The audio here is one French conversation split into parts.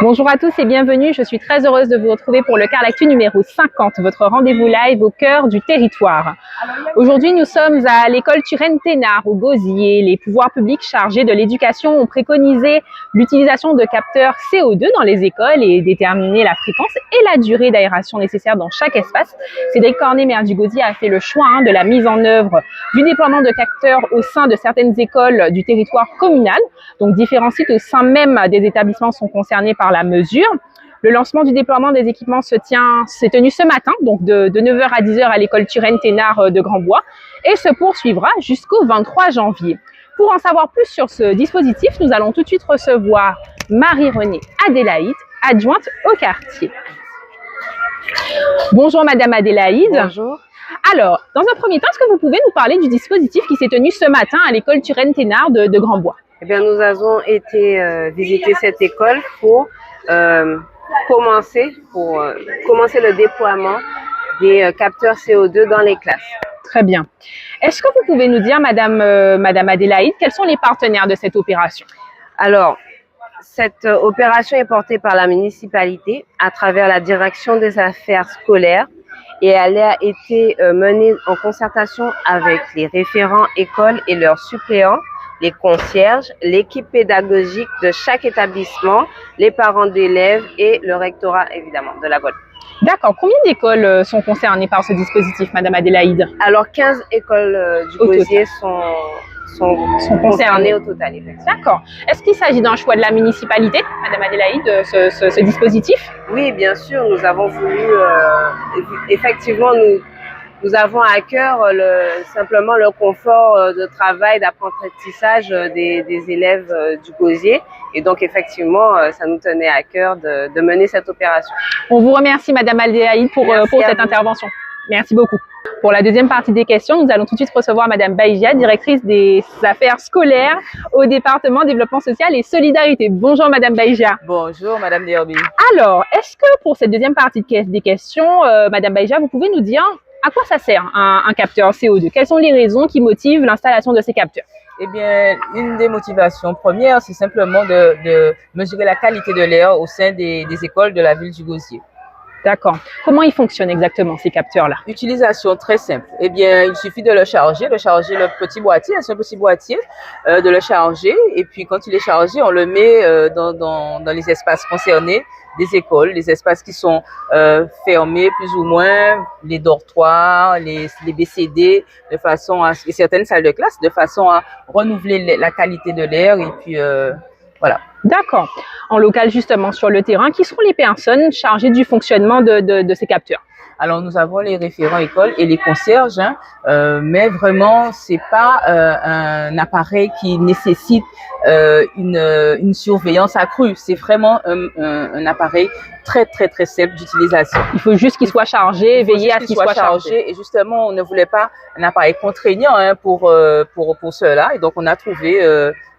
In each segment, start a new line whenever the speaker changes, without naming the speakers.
Bonjour à tous et bienvenue, je suis très heureuse de vous retrouver pour le Carl Actu numéro 50, votre rendez-vous live au cœur du territoire. Aujourd'hui, nous sommes à l'école Turenne-Thénard, au Gosier. Les pouvoirs publics chargés de l'éducation ont préconisé l'utilisation de capteurs CO2 dans les écoles et déterminer la fréquence et la durée d'aération nécessaire dans chaque espace. Cédric Cornet, maire du Gosier, a fait le choix de la mise en œuvre du déploiement de capteurs au sein de certaines écoles du territoire communal. Donc, différents sites au sein même des établissements sont concernés par la mesure. Le lancement du déploiement des équipements s'est tenu ce matin, donc de 9h à 10h à l'école Turenne-Thénard de Grandbois et se poursuivra jusqu'au 23 janvier. Pour en savoir plus sur ce dispositif, nous allons tout de suite recevoir Marie-Renée Adélaïde, adjointe au quartier. Bonjour Madame Adélaïde.
Bonjour.
Alors, dans un premier temps, est-ce que vous pouvez nous parler du dispositif qui s'est tenu ce matin à l'école Turenne-Thénard de Grandbois?
Eh bien, nous avons été visiter cette école pour commencer le déploiement des capteurs CO2 dans les classes.
Très bien. Est-ce que vous pouvez nous dire, Madame Adélaïde, quels sont les partenaires de cette opération?
Alors, cette opération est portée par la municipalité à travers la direction des affaires scolaires et elle a été menée en concertation avec les référents écoles et leurs suppléants, les concierges, l'équipe pédagogique de chaque établissement, les parents d'élèves et le rectorat, évidemment, de la Guadeloupe.
D'accord. Combien d'écoles sont concernées par ce dispositif, Madame Adélaïde?
Alors, 15 écoles du Gosier sont concernées au total.
D'accord. Est-ce qu'il s'agit d'un choix de la municipalité, Madame Adélaïde, ce dispositif?
Oui, bien sûr. Nous avons voulu, effectivement, nous avons à cœur simplement le confort de travail, d'apprentissage des élèves du Gosier. Et donc, effectivement, ça nous tenait à cœur de mener cette opération.
On vous remercie, Madame Adélaïde, pour cette intervention. Merci beaucoup. Pour la deuxième partie des questions, nous allons tout de suite recevoir Madame Baïgia, directrice des affaires scolaires au département développement social et solidarité. Bonjour Madame Baïgia.
Bonjour Madame Derby.
Alors, est-ce que pour cette deuxième partie des questions, Madame Baïgia, vous pouvez nous dire à quoi ça sert un capteur CO2? Quelles sont les raisons qui motivent l'installation de ces capteurs?
Eh bien, une des motivations premières, c'est simplement de mesurer la qualité de l'air au sein des écoles de la ville du Gosier.
D'accord. Comment ils fonctionnent exactement, ces capteurs-là?
Utilisation très simple. Eh bien, il suffit de le charger le petit boîtier, un seul petit boîtier, de le charger. Et puis, quand il est chargé, on le met dans les espaces concernés des écoles, les espaces qui sont fermés plus ou moins, les dortoirs, les BCD, et certaines salles de classe, de façon à renouveler la qualité de l'air. Et puis, voilà.
D'accord. En local, justement, sur le terrain, qui seront les personnes chargées du fonctionnement de ces capteurs?
Alors, nous avons les référents écoles et les concierges, mais vraiment, c'est pas un appareil qui nécessite une surveillance accrue. C'est vraiment un appareil très, très, très simple d'utilisation.
Il faut juste qu'il soit chargé, veiller à ce qu'il soit chargé.
Et justement, on ne voulait pas un appareil contraignant pour cela. Et donc, on a trouvé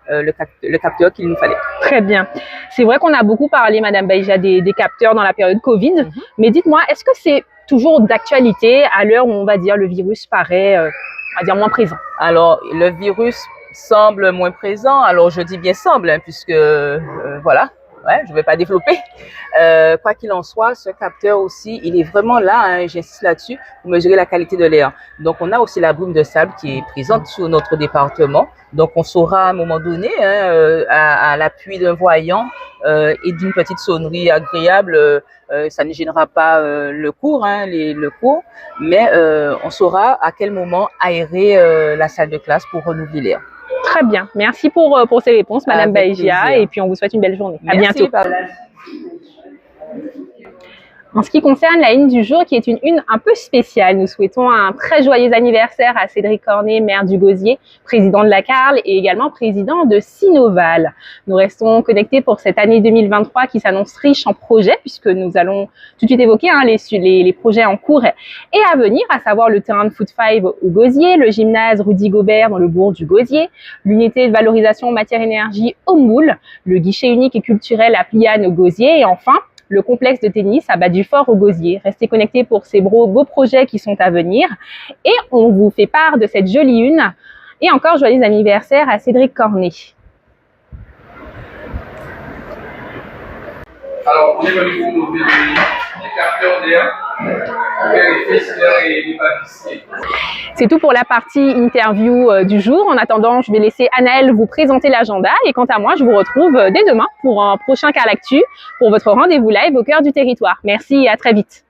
le capteur qu'il nous fallait.
Très bien. C'est vrai qu'on a beaucoup parlé, Madame Baïja, des capteurs dans la période Covid. Mais dites-moi, est-ce que c'est toujours d'actualité à l'heure où on va dire le virus paraît, on va dire, moins présent?
Alors, le virus semble moins présent. Alors, je dis bien semble, puisque voilà. Ouais, je ne vais pas développer. Quoi qu'il en soit, ce capteur aussi, il est vraiment là, j'insiste là-dessus, pour mesurer la qualité de l'air. Donc, on a aussi la brume de sable qui est présente sur notre département. Donc, on saura à un moment donné, à l'appui d'un voyant et d'une petite sonnerie agréable, ça ne gênera pas le cours, mais on saura à quel moment aérer la salle de classe pour renouveler l'air.
Très bien. Merci pour ces réponses, Madame Baïgia, et puis on vous souhaite une belle journée. À bientôt. En ce qui concerne la une du jour, qui est une une un peu spéciale, nous souhaitons un très joyeux anniversaire à Cédric Cornet, maire du Gosier, président de la Carl et également président de Sinoval. Nous restons connectés pour cette année 2023 qui s'annonce riche en projets, puisque nous allons tout de suite évoquer les projets en cours et à venir, à savoir le terrain de foot 5 au Gosier, le gymnase Rudy Gobert dans le bourg du Gosier, l'unité de valorisation matière-énergie au Moule, le guichet unique et culturel à Pliane au Gosier et enfin, le complexe de tennis à Bas-du-Fort au Gosier. Restez connectés pour ces beaux projets qui sont à venir. Et on vous fait part de cette jolie une Et encore joyeux anniversaire à Cédric Cornet.
Alors, on est au niveau des capteurs d'air. On vérifie si l'air est pas vicié.
C'est tout pour la partie interview du jour. En attendant, je vais laisser Anaëlle vous présenter l'agenda. Et quant à moi, je vous retrouve dès demain pour un prochain Carlactu, pour votre rendez-vous live au cœur du territoire. Merci et à très vite.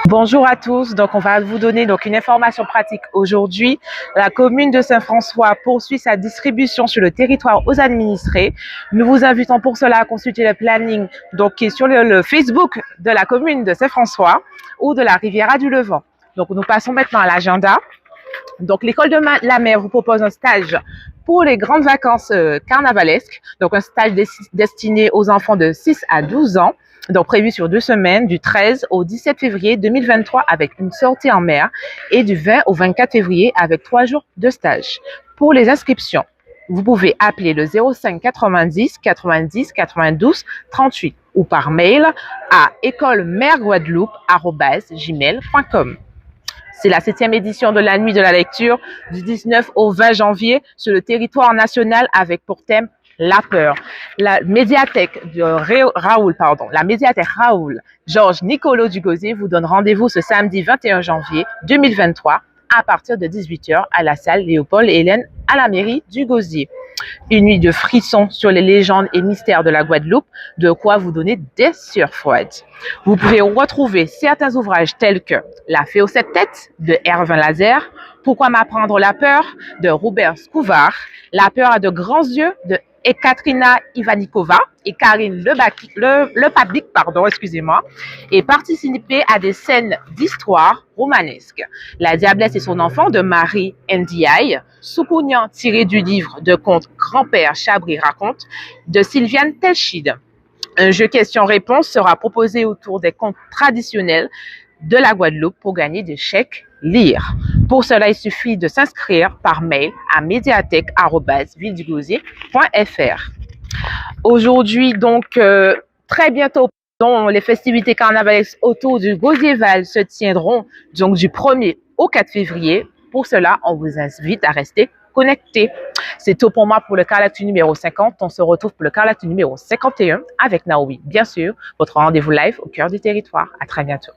Bonjour à tous, donc on va vous donner une information pratique aujourd'hui. La commune de Saint-François poursuit sa distribution sur le territoire aux administrés. Nous vous invitons pour cela à consulter le planning qui est sur le Facebook de la commune de Saint-François ou de la Riviera du Levant. Donc nous passons maintenant à l'agenda. Donc l'école de la mer vous propose un stage pour les grandes vacances carnavalesques, donc un stage destiné aux enfants de 6 à 12 ans. Donc prévu sur 2 semaines, du 13 au 17 février 2023 avec une sortie en mer et du 20 au 24 février avec 3 jours de stage. Pour les inscriptions, vous pouvez appeler le 05 90 90 92 38 ou par mail à écolemerguadeloupe@gmail.com. C'est la 7e édition de la nuit de la lecture du 19 au 20 janvier sur le territoire national avec pour thème la peur. La médiathèque Raoul Georges Nicolo du Gosier vous donne rendez-vous ce samedi 21 janvier 2023 à partir de 18 h à la salle Léopold et Hélène à la mairie du Gosier. Une nuit de frissons sur les légendes et mystères de la Guadeloupe, de quoi vous donner des sueurs froides. Vous pouvez retrouver certains ouvrages tels que La fée aux 7 têtes de Hervin Lazer, Pourquoi m'apprendre la peur de Robert Scouvard, La peur a de grands yeux de Ekaterina Ivanikova et Karine Lepabic, et participer à des scènes d'histoire romanesque. La diablesse et son enfant de Marie Ndiaye, Soukounian tiré du livre de contes Grand-père Chabri raconte de Sylviane Telchid. Un jeu questions-réponses sera proposé autour des contes traditionnels de la Guadeloupe pour gagner des chèques lire. Pour cela, il suffit de s'inscrire par mail à médiathèque@villedugosier.fr. Aujourd'hui, très bientôt, les festivités carnavalesques autour du Gosierval se tiendront du 1er au 4 février. Pour cela, on vous invite à rester connectés. C'est tout pour moi pour le Carlactu numéro 50. On se retrouve pour le Carlactu numéro 51 avec Naomi, bien sûr, votre rendez-vous live au cœur du territoire. À très bientôt.